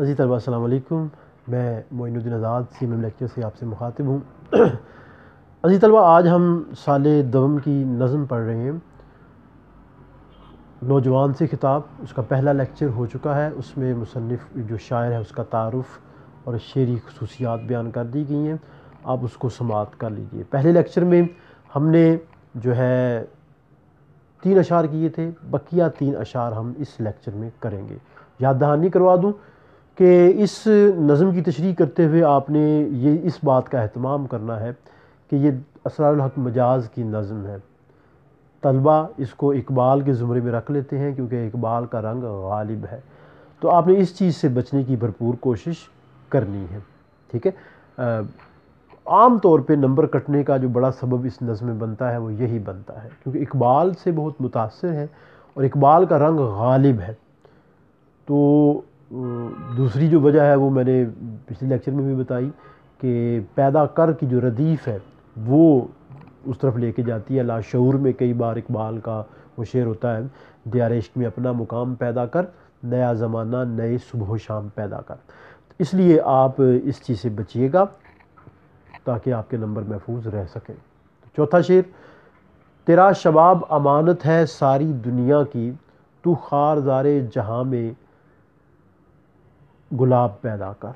عزیز طلباء السلام علیکم، میں معین الدین آزاد CMM لیکچر سے آپ سے مخاطب ہوں۔ عزیز طلباء، آج ہم سال دوم کی نظم پڑھ رہے ہیں، نوجوان سے خطاب۔ اس کا پہلا لیکچر ہو چکا ہے، اس میں مصنف جو شاعر ہے اس کا تعارف اور شعری خصوصیات بیان کر دی گئی ہیں، آپ اس کو سماعت کر لیجئے۔ پہلے لیکچر میں ہم نے جو ہے 3 اشعار کیے تھے، بقیہ 3 اشعار ہم اس لیکچر میں کریں گے۔ یاد دہانی کروا دوں کہ اس نظم کی تشریح کرتے ہوئے آپ نے یہ اس بات کا اہتمام کرنا ہے کہ یہ اسرار الحق مجاز کی نظم ہے۔ طلبہ اس کو اقبال کے زمرے میں رکھ لیتے ہیں کیونکہ اقبال کا رنگ غالب ہے، تو آپ نے اس چیز سے بچنے کی بھرپور کوشش کرنی ہے، ٹھیک ہے۔ عام طور پہ نمبر کٹنے کا جو بڑا سبب اس نظم میں بنتا ہے وہ یہی بنتا ہے کیونکہ اقبال سے بہت متاثر ہے اور اقبال کا رنگ غالب ہے۔ تو دوسری جو وجہ ہے وہ میں نے پچھلے لیکچر میں بھی بتائی کہ پیدا کر کی جو ردیف ہے وہ اس طرف لے کے جاتی ہے۔ لاشعور میں کئی بار اقبال کا وہ شعر ہوتا ہے، دیار عشق میں اپنا مقام پیدا کر، نیا زمانہ نئے صبح و شام پیدا کر۔ اس لیے آپ اس چیز سے بچیے گا تاکہ آپ کے نمبر محفوظ رہ سکیں۔ چوتھا شعر، تیرا شباب امانت ہے ساری دنیا کی، تو خارزار جہاں میں گلاب پیدا کر۔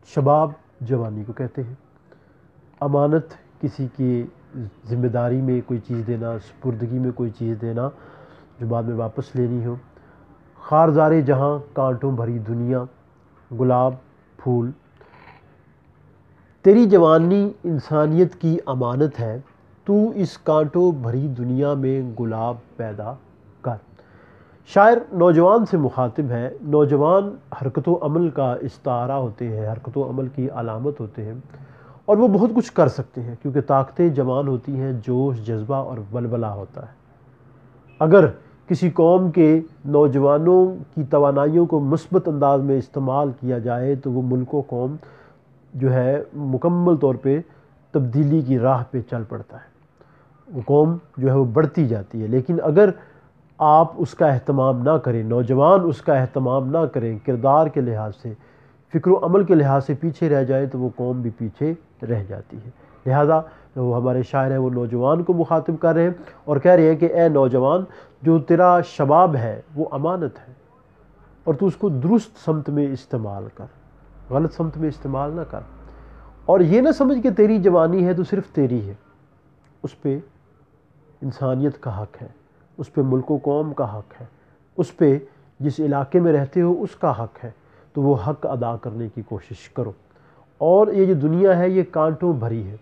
شباب جوانی کو کہتے ہیں، امانت کسی کی ذمہ داری میں کوئی چیز دینا، سپردگی میں کوئی چیز دینا جو بعد میں واپس لینی ہو۔ خارزار جہاں، کانٹوں بھری دنیا، گلاب پھول۔ تیری جوانی انسانیت کی امانت ہے، تو اس کانٹوں بھری دنیا میں گلاب پیدا کر۔ شاعر نوجوان سے مخاطب ہے۔ نوجوان حرکت و عمل کا استعارہ ہوتے ہیں، حرکت و عمل کی علامت ہوتے ہیں اور وہ بہت کچھ کر سکتے ہیں کیونکہ طاقتیں جوان ہوتی ہیں، جوش، جذبہ اور ولولہ ہوتا ہے۔ اگر کسی قوم کے نوجوانوں کی توانائیوں کو مثبت انداز میں استعمال کیا جائے تو وہ ملک و قوم جو ہے مکمل طور پہ تبدیلی کی راہ پہ چل پڑتا ہے، وہ قوم جو ہے وہ بڑھتی جاتی ہے۔ لیکن اگر آپ اس کا اہتمام نہ کریں، نوجوان اس کا اہتمام نہ کریں، کردار کے لحاظ سے، فکر و عمل کے لحاظ سے پیچھے رہ جائے تو وہ قوم بھی پیچھے رہ جاتی ہے۔ لہذا وہ ہمارے شاعر ہیں وہ نوجوان کو مخاطب کر رہے ہیں اور کہہ رہے ہیں کہ اے نوجوان، جو تیرا شباب ہے وہ امانت ہے اور تو اس کو درست سمت میں استعمال کر، غلط سمت میں استعمال نہ کر۔ اور یہ نہ سمجھ کہ تیری جوانی ہے تو صرف تیری ہے، اس پہ انسانیت کا حق ہے، اس پہ ملک و قوم کا حق ہے، اس پہ جس علاقے میں رہتے ہو اس کا حق ہے، تو وہ حق ادا کرنے کی کوشش کرو۔ اور یہ جو دنیا ہے یہ کانٹوں بھری ہے،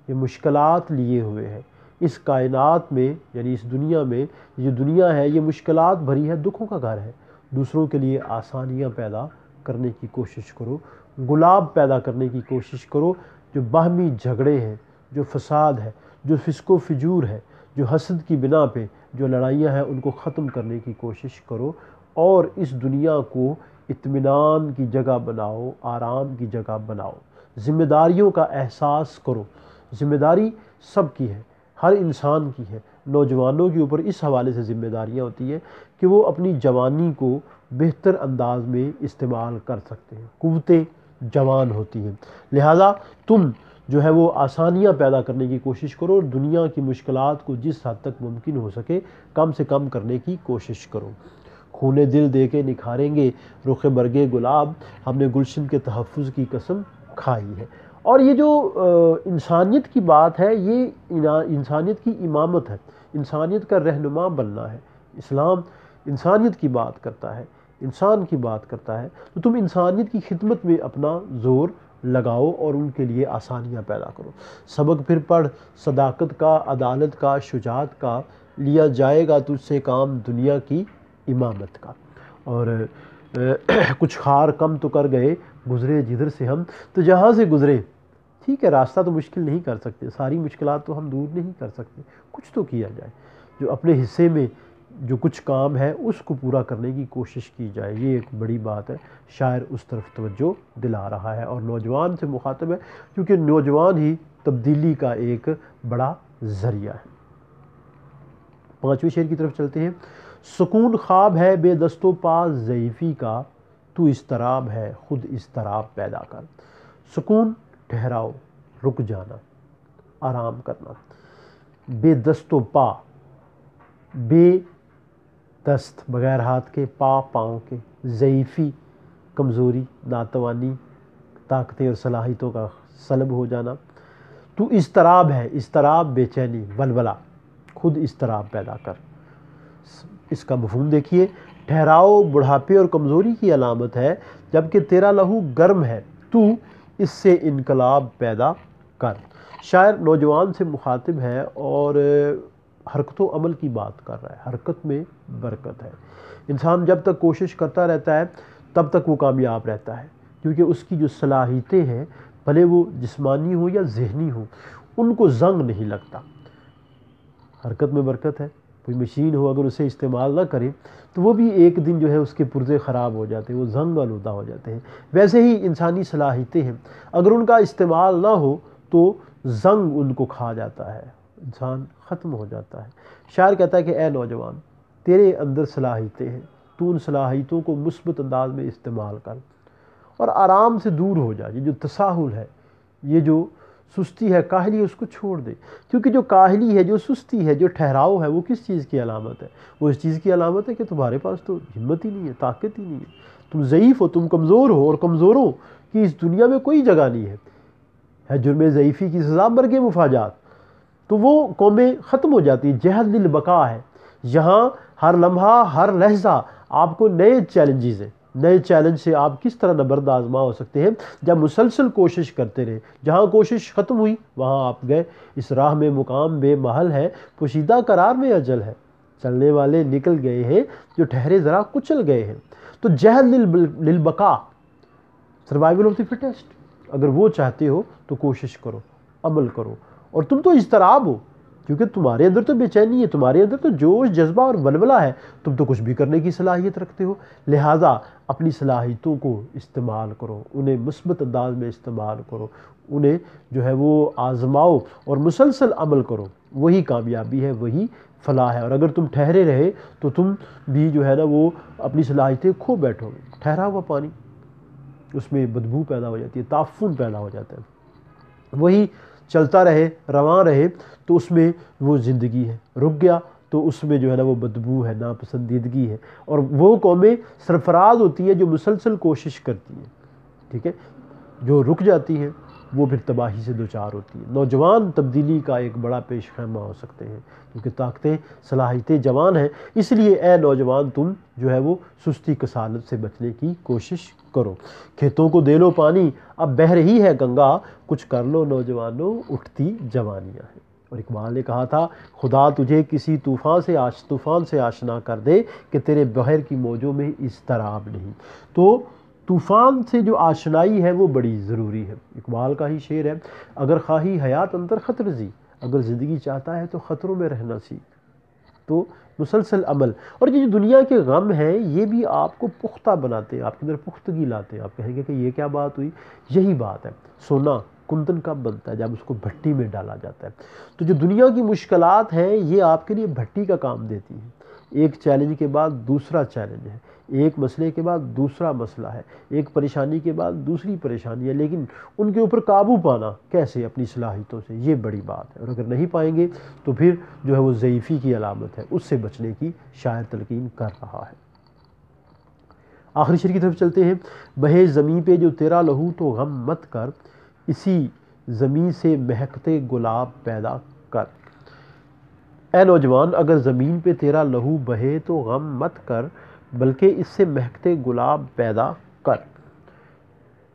یہ مشکلات لیے ہوئے ہے۔ اس کائنات میں یعنی اس دنیا میں یہ دنیا ہے یہ مشکلات بھری ہے، دکھوں کا گھر ہے۔ دوسروں کے لیے آسانیاں پیدا کرنے کی کوشش کرو، گلاب پیدا کرنے کی کوشش کرو۔ جو باہمی جھگڑے ہیں، جو فساد ہے، جو فسق و فجور ہے، جو حسد کی بنا پہ جو لڑائیاں ہیں ان کو ختم کرنے کی کوشش کرو اور اس دنیا کو اطمینان کی جگہ بناؤ، آرام کی جگہ بناؤ۔ ذمہ داریوں کا احساس کرو، ذمہ داری سب کی ہے، ہر انسان کی ہے۔ نوجوانوں کے اوپر اس حوالے سے ذمہ داریاں ہوتی ہیں کہ وہ اپنی جوانی کو بہتر انداز میں استعمال کر سکتے ہیں، قوتیں جوان ہوتی ہیں۔ لہذا تم جو ہے وہ آسانیاں پیدا کرنے کی کوشش کرو اور دنیا کی مشکلات کو جس حد تک ممکن ہو سکے کم سے کم کرنے کی کوشش کرو۔ خون دل دے کے نکھاریں گے رخ برگے گلاب، ہم نے گلشن کے تحفظ کی قسم کھائی ہے۔ اور یہ جو انسانیت کی بات ہے یہ انسانیت کی امامت ہے، انسانیت کا رہنما بننا ہے۔ اسلام انسانیت کی بات کرتا ہے، انسان کی بات کرتا ہے، تو تم انسانیت کی خدمت میں اپنا زور لگاؤ اور ان کے لیے آسانیاں پیدا کرو۔ سبق پھر پڑھ صداقت کا، عدالت کا، شجاعت کا، لیا جائے گا تجھ سے کام دنیا کی امامت کا۔ اور کچھ خار کم تو کر گئے گزرے جدھر سے ہم، تو جہاں سے گزرے، ٹھیک ہے راستہ تو مشکل نہیں کر سکتے، ساری مشکلات تو ہم دور نہیں کر سکتے، کچھ تو کیا جائے، جو اپنے حصے میں جو کچھ کام ہے اس کو پورا کرنے کی کوشش کی جائے، یہ ایک بڑی بات ہے۔ شاعر اس طرف توجہ دلا رہا ہے اور نوجوان سے مخاطب ہے کیونکہ نوجوان ہی تبدیلی کا ایک بڑا ذریعہ ہے۔ 5ویں شعر کی طرف چلتے ہیں۔ سکون خواب ہے بے دست و پا ضعیفی کا، تو اضطراب ہے خود اضطراب پیدا کر۔ سکون ٹھہراؤ، رک جانا، آرام کرنا۔ بے دست و پا، بے دست بغیر ہاتھ کے، پا پاؤں کے، ضعیفی کمزوری، ناتوانی، طاقتیں اور صلاحیتوں کا سلب ہو جانا۔ تو اضطراب ہے، اضطراب بے چینی، ولولہ، خود اضطراب پیدا کر۔ اس کا مفہوم دیکھیے، ٹھہراؤ بڑھاپے اور کمزوری کی علامت ہے، جبکہ تیرا لہو گرم ہے تو اس سے انقلاب پیدا کر۔ شاعر نوجوان سے مخاطب ہے اور حرکت و عمل کی بات کر رہا ہے۔ حرکت میں برکت ہے۔ انسان جب تک کوشش کرتا رہتا ہے تب تک وہ کامیاب رہتا ہے، کیونکہ اس کی جو صلاحیتیں ہیں، بھلے وہ جسمانی ہوں یا ذہنی ہوں، ان کو زنگ نہیں لگتا۔ حرکت میں برکت ہے۔ کوئی مشین ہو اگر اسے استعمال نہ کرے تو وہ بھی ایک دن جو ہے اس کے پرزے خراب ہو جاتے ہیں، وہ زنگ آلودہ ہو جاتے ہیں۔ ویسے ہی انسانی صلاحیتیں ہیں، اگر ان کا استعمال نہ ہو تو زنگ ان کو کھا جاتا ہے، انسان ختم ہو جاتا ہے۔ شاعر کہتا ہے کہ اے نوجوان، تیرے اندر صلاحیتیں ہیں، تو ان صلاحیتوں کو مثبت انداز میں استعمال کر اور آرام سے دور ہو جا۔ یہ جو تساہل ہے، یہ جو سستی ہے، کاہلی ہے، اس کو چھوڑ دے، کیونکہ جو کاہلی ہے، جو سستی ہے، جو ٹھہراؤ ہے، وہ کس چیز کی علامت ہے؟ وہ اس چیز کی علامت ہے کہ تمہارے پاس تو ہمت ہی نہیں ہے، طاقت ہی نہیں ہے، تم ضعیف ہو، تم کمزور ہو، اور کمزوروں کی اس دنیا میں کوئی جگہ نہیں ہے جرم ضعیفی کی سزا مرگ مفاجات۔ تو وہ قومیں ختم ہو جاتی ہیں۔ جہد للبقاء ہے، یہاں ہر لمحہ ہر لحظہ آپ کو نئے چیلنجز ہیں۔ نئے چیلنج سے آپ کس طرح نبرد آزما ہو سکتے ہیں؟ جب مسلسل کوشش کرتے رہے، جہاں کوشش ختم ہوئی وہاں آپ گئے۔ اس راہ میں مقام بے محل ہے، پوشیدہ قرار میں اجل ہے، چلنے والے نکل گئے ہیں، جو ٹھہرے ذرا کچل گئے ہیں۔ تو جہد للبقاء، سروائیول آف دی فٹیسٹ، اگر وہ چاہتے ہو تو کوشش کرو، عمل کرو۔ اور تم تو اضطراب ہو، کیونکہ تمہارے اندر تو بے چینی ہے، تمہارے اندر تو جوش، جذبہ اور ولولہ ہے، تم تو کچھ بھی کرنے کی صلاحیت رکھتے ہو۔ لہٰذا اپنی صلاحیتوں کو استعمال کرو، انہیں مثبت انداز میں استعمال کرو، انہیں جو ہے وہ آزماؤ اور مسلسل عمل کرو۔ وہی کامیابی ہے، وہی فلاح ہے۔ اور اگر تم ٹھہرے رہے تو تم بھی جو ہے نا وہ اپنی صلاحیتیں کھو بیٹھو گے۔ ٹھہرا ہوا پانی، اس میں بدبو پیدا ہو جاتی ہے، تعفن پیدا ہو جاتا ہے۔ وہی چلتا رہے، رواں رہے تو اس میں وہ زندگی ہے، رک گیا تو اس میں جو ہے نا وہ بدبو ہے، ناپسندیدگی ہے۔ اور وہ قومیں سرفراز ہوتی ہیں جو مسلسل کوشش کرتی ہیں، ٹھیک ہے، جو رک جاتی ہیں وہ پھر تباہی سے دوچار ہوتی ہیں۔ نوجوان تبدیلی کا ایک بڑا پیش خیمہ ہو سکتے ہیں، کیونکہ طاقتیں، صلاحیتیں جوان ہیں۔ اس لیے اے نوجوان، تم جو ہے وہ سستی کسالت سے بچنے کی کوشش کرو۔ کھیتوں کو دے لو پانی، اب بہہ رہی ہے گنگا، کچھ کر لو نوجوانوں، اٹھتی جوانیاں ہیں۔ اور اقبال نے کہا تھا، خدا تجھے کسی طوفان سے آشنا کر دے کہ تیرے بحر کی موجوں میں اضطراب نہیں۔ تو طوفان سے جو آشنائی ہے وہ بڑی ضروری ہے۔ اقبال کا ہی شعر ہے، اگر خواہی حیات اندر خطر زی، اگر زندگی چاہتا ہے تو خطروں میں رہنا سیکھ۔ تو مسلسل عمل، اور یہ جو دنیا کے غم ہیں یہ بھی آپ کو پختہ بناتے ہیں، آپ کے اندر پختگی لاتے ہیں۔ آپ کہیں گے کہ یہ کیا بات ہوئی؟ یہی بات ہے۔ سونا کندن کب بنتا ہے؟ جب اس کو بھٹی میں ڈالا جاتا ہے۔ تو جو دنیا کی مشکلات ہیں یہ آپ کے لیے بھٹی کا کام دیتی ہیں۔ ایک چیلنج کے بعد دوسرا چیلنج ہے، ایک مسئلے کے بعد دوسرا مسئلہ ہے، ایک پریشانی کے بعد دوسری پریشانی ہے، لیکن ان کے اوپر قابو پانا کیسے؟ اپنی صلاحیتوں سے، یہ بڑی بات ہے۔ اور اگر نہیں پائیں گے تو پھر جو ہے وہ ضعیفی کی علامت ہے، اس سے بچنے کی شاعر تلقین کر رہا ہے۔ آخری شعر کی طرف چلتے ہیں۔ بہے زمیں پہ جو تیرا لہو تو غم مت کر، اسی زمیں سے مہکتے گلاب پیدا کر۔ اے نوجوان، اگر زمین پہ تیرا لہو بہے تو غم مت کر، بلکہ اس سے مہکتے گلاب پیدا کر۔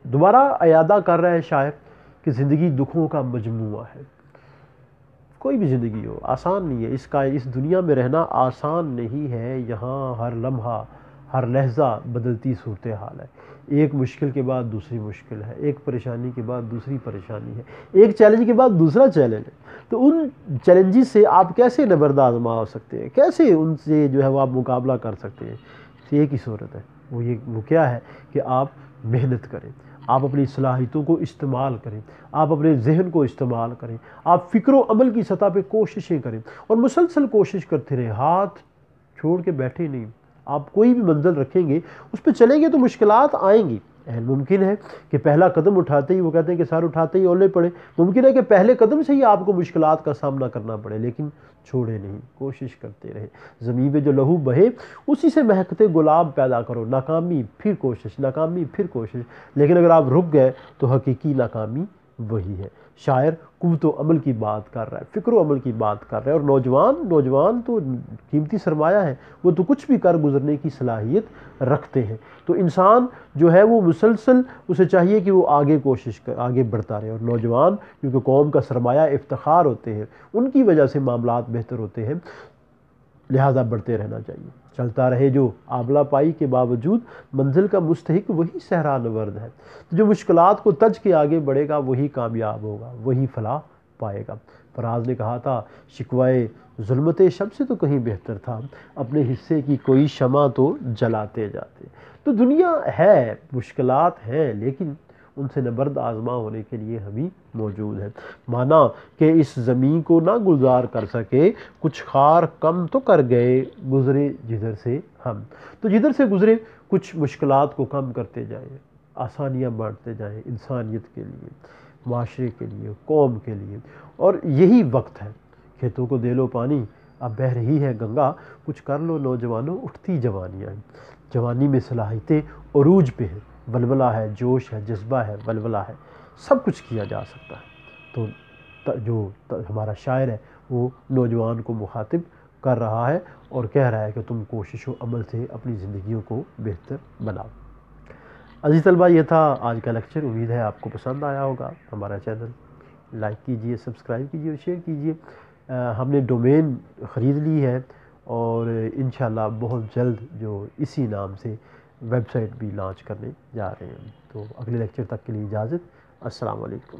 دوبارہ اعادہ کر رہا ہے شاعر کہ زندگی دکھوں کا مجموعہ ہے۔ کوئی بھی زندگی ہو، آسان نہیں ہے، اس دنیا میں رہنا آسان نہیں ہے۔ یہاں ہر لمحہ ہر لحظہ بدلتی صورتحال ہے، ایک مشکل کے بعد دوسری مشکل ہے، ایک پریشانی کے بعد دوسری پریشانی ہے، ایک چیلنج کے بعد دوسرا چیلنج ہے۔ تو ان چیلنجز سے آپ کیسے نبرد آزما ہو سکتے ہیں؟ کیسے ان سے جو ہے وہ آپ مقابلہ کر سکتے ہیں؟ ایک ہی صورت ہے، وہ کیا ہے کہ آپ محنت کریں، آپ اپنی صلاحیتوں کو استعمال کریں، آپ اپنے ذہن کو استعمال کریں، آپ فکر و عمل کی سطح پہ کوششیں کریں اور مسلسل کوشش کرتے رہیں، ہاتھ چھوڑ کے بیٹھے نہیں. آپ کوئی بھی منزل رکھیں گے اس پہ چلیں گے تو مشکلات آئیں گی. ممکن ہے کہ پہلا قدم اٹھاتے ہی وہ کہتے ہیں کہ سر اٹھاتے ہی اولے پڑے، ممکن ہے کہ پہلے قدم سے ہی آپ کو مشکلات کا سامنا کرنا پڑے، لیکن چھوڑے نہیں، کوشش کرتے رہے. زمین پہ جو لہو بہے اسی سے مہکتے گلاب پیدا کرو. ناکامی پھر کوشش، ناکامی پھر کوشش، لیکن اگر آپ رک گئے تو حقیقی ناکامی وہی ہے. شاعر قوت و عمل کی بات کر رہا ہے، فکر و عمل کی بات کر رہا ہے. اور نوجوان تو قیمتی سرمایہ ہے، وہ تو کچھ بھی کر گزرنے کی صلاحیت رکھتے ہیں. تو انسان جو ہے وہ مسلسل اسے چاہیے کہ وہ آگے کوشش کر، آگے بڑھتا رہے. اور نوجوان کیونکہ قوم کا سرمایہ افتخار ہوتے ہیں، ان کی وجہ سے معاملات بہتر ہوتے ہیں، لہٰذا بڑھتے رہنا چاہیے. چلتا رہے جو آبلہ پائی کے باوجود، منزل کا مستحق وہی صحرا نورد ہے. جو مشکلات کو تج کے آگے بڑھے گا وہی کامیاب ہوگا، وہی فلاح پائے گا. فراز نے کہا تھا شکوائے ظلمت شب سے تو کہیں بہتر تھا، اپنے حصے کی کوئی شمع تو جلاتے جاتے. تو دنیا ہے، مشکلات ہیں، لیکن ان سے نبرد آزما ہونے کے لیے ہم ہی موجود ہیں. مانا کہ اس زمین کو نہ گلزار کر سکے، کچھ خار کم تو کر گئے گزرے جدھر سے ہم. تو جدھر سے گزرے کچھ مشکلات کو کم کرتے جائیں، آسانیاں بانٹتے جائیں، انسانیت کے لیے، معاشرے کے لیے، قوم کے لیے. اور یہی وقت ہے. کھیتوں کو دے لو پانی، اب بہہ رہی ہے گنگا، کچھ کر لو نوجوانوں، اٹھتی جوانیاں. جوانی میں صلاحیتیں عروج پہ ہے، ولولہ ہے، جوش ہے، جذبہ ہے، ولولہ ہے، سب کچھ کیا جا سکتا ہے. تو جو ہمارا شاعر ہے وہ نوجوان کو مخاطب کر رہا ہے اور کہہ رہا ہے کہ تم کوشش و عمل سے اپنی زندگیوں کو بہتر بناؤ. عزیز طلبہ، یہ تھا آج کا لیکچر. امید ہے آپ کو پسند آیا ہوگا. ہمارا چینل لائک کیجئے، سبسکرائب کیجئے اور شیئر کیجئے. ہم نے ڈومین خرید لی ہے اور انشاءاللہ بہت جلد جو اسی نام سے ویب سائٹ بھی لانچ کرنے جا رہے ہیں. تو اگلے لیکچر تک کے لیے اجازت. السلام علیکم.